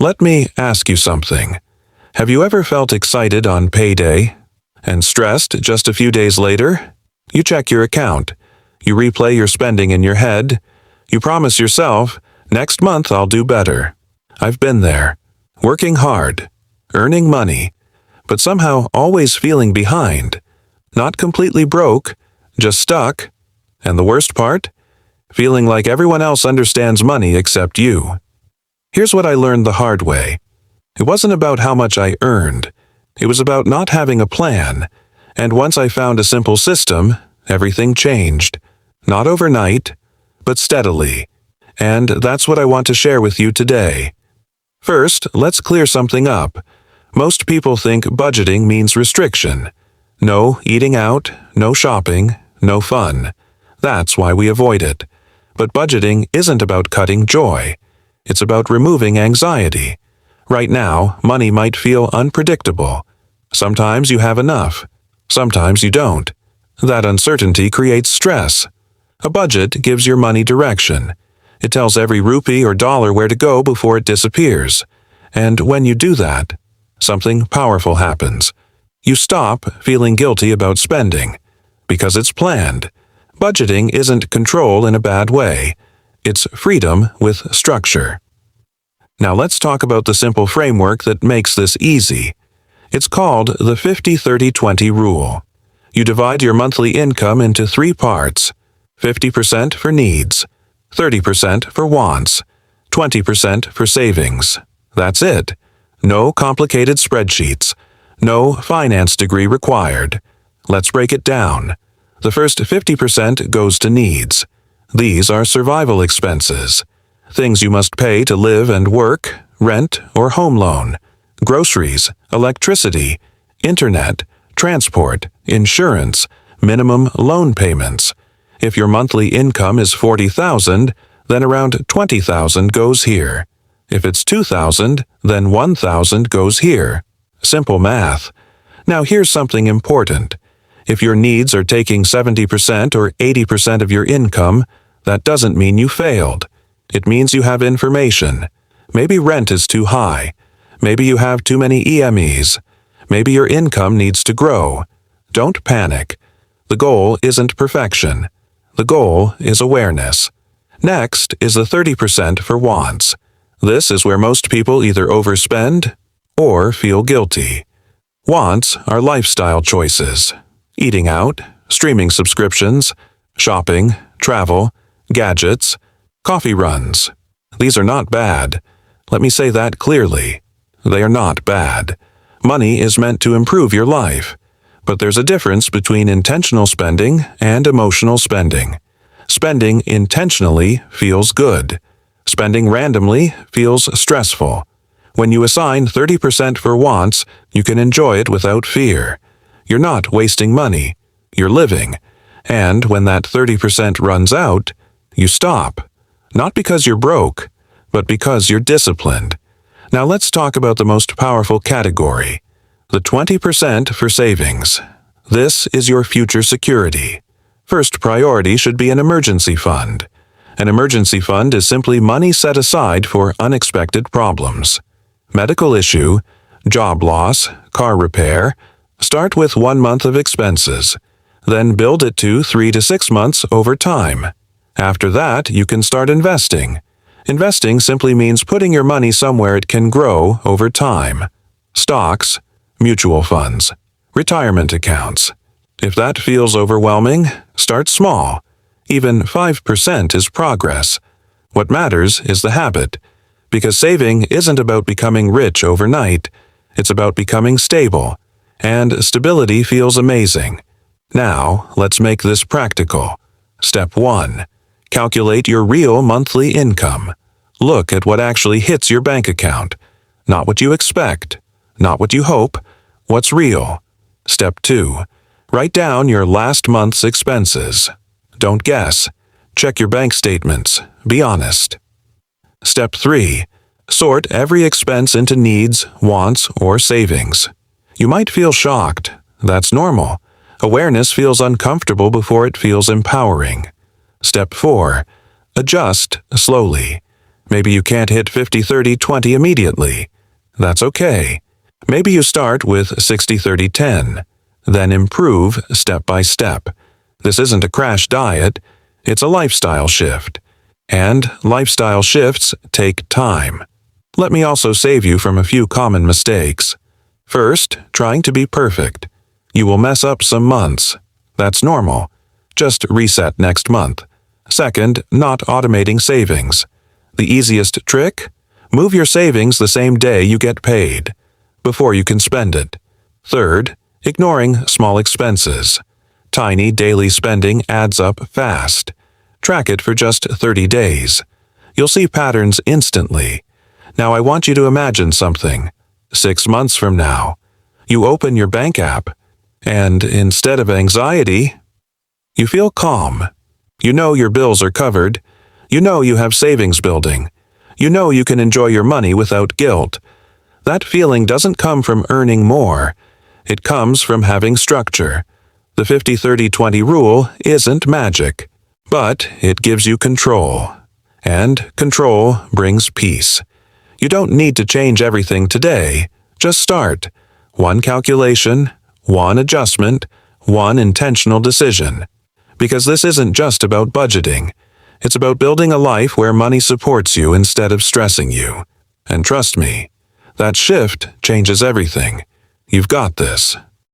Let me ask you something. Have you ever felt excited on payday and stressed just a few days later? You check your account. You replay your spending in your head. You promise yourself, next month I'll do better. I've been there. Working hard. Earning money. But somehow always feeling behind. Not completely broke, just stuck. And the worst part? Feeling like everyone else understands money except you. Here's what I learned the hard way. It wasn't about how much I earned. It was about not having a plan. And once I found a simple system, everything changed. Not overnight, but steadily. And that's what I want to share with you today. First, let's clear something up. Most people think budgeting means restriction. No eating out, no shopping, no fun. That's why we avoid it. But budgeting isn't about cutting joy. It's about removing anxiety. Right now, money might feel unpredictable. Sometimes you have enough. Sometimes you don't. That uncertainty creates stress. A budget gives your money direction. It tells every rupee or dollar where to go before it disappears. And when you do that, something powerful happens. You stop feeling guilty about spending, because it's planned. Budgeting isn't control in a bad way. It's freedom with structure. Now let's talk about the simple framework that makes this easy. It's called the 50-30-20 rule. You divide your monthly income into 3 parts: 50% for needs, 30% for wants, 20% for savings. That's it. No complicated spreadsheets. No finance degree required. Let's break it down. The first 50% goes to needs. These are survival expenses. Things you must pay to live and work, rent or home loan, groceries, electricity, internet, transport, insurance, minimum loan payments. If your monthly income is $40,000, then around $20,000 goes here. If it's $2,000, then $1,000 goes here. Simple math. Now here's something important. If your needs are taking 70% or 80% of your income, that doesn't mean you failed. It means you have information. Maybe rent is too high. Maybe you have too many EMEs. Maybe your income needs to grow. Don't panic. The goal isn't perfection. The goal is awareness. Next is the 30% for wants. This is where most people either overspend or feel guilty. Wants are lifestyle choices. Eating out, streaming subscriptions, shopping, travel, gadgets, coffee runs. These are not bad. Let me say that clearly. They are not bad. Money is meant to improve your life. But there's a difference between intentional spending and emotional spending. Spending intentionally feels good. Spending randomly feels stressful. When you assign 30% for wants, you can enjoy it without fear. You're not wasting money. You're living. And when that 30% runs out, you stop. Not because you're broke, but because you're disciplined. Now let's talk about the most powerful category, the 20% for savings. This is your future security. First priority should be an emergency fund. An emergency fund is simply money set aside for unexpected problems. Medical issue, job loss, car repair. Start with 1 month of expenses. Then build it to 3 to 6 months over time. After that, you can start investing. Investing simply means putting your money somewhere it can grow over time. Stocks, mutual funds, retirement accounts. If that feels overwhelming, start small. Even 5% is progress. What matters is the habit. Because saving isn't about becoming rich overnight. It's about becoming stable. And stability feels amazing. Now, let's make this practical. Step 1. Calculate your real monthly income. Look at what actually hits your bank account. Not what you expect. Not what you hope. What's real. Step 2. Write down your last month's expenses. Don't guess. Check your bank statements. Be honest. Step 3. Sort every expense into needs, wants, or savings. You might feel shocked. That's normal. Awareness feels uncomfortable before it feels empowering. Step 4. Adjust slowly. Maybe you can't hit 50-30-20 immediately. That's okay. Maybe you start with 60-30-10, then improve step by step. This isn't a crash diet, it's a lifestyle shift. And lifestyle shifts take time. Let me also save you from a few common mistakes. First, trying to be perfect. You will mess up some months. That's normal. Just reset next month. Second, not automating savings. The easiest trick? Move your savings the same day you get paid, before you can spend it. Third, ignoring small expenses. Tiny daily spending adds up fast. Track it for just 30 days. You'll see patterns instantly. Now I want you to imagine something. 6 months from now, you open your bank app, and instead of anxiety, you feel calm. You know your bills are covered. You know you have savings building. You know you can enjoy your money without guilt. That feeling doesn't come from earning more. It comes from having structure. The 50-30-20 rule isn't magic, but it gives you control. And control brings peace. You don't need to change everything today. Just start. One calculation, one adjustment, one intentional decision. Because this isn't just about budgeting. It's about building a life where money supports you instead of stressing you. And trust me, that shift changes everything. You've got this.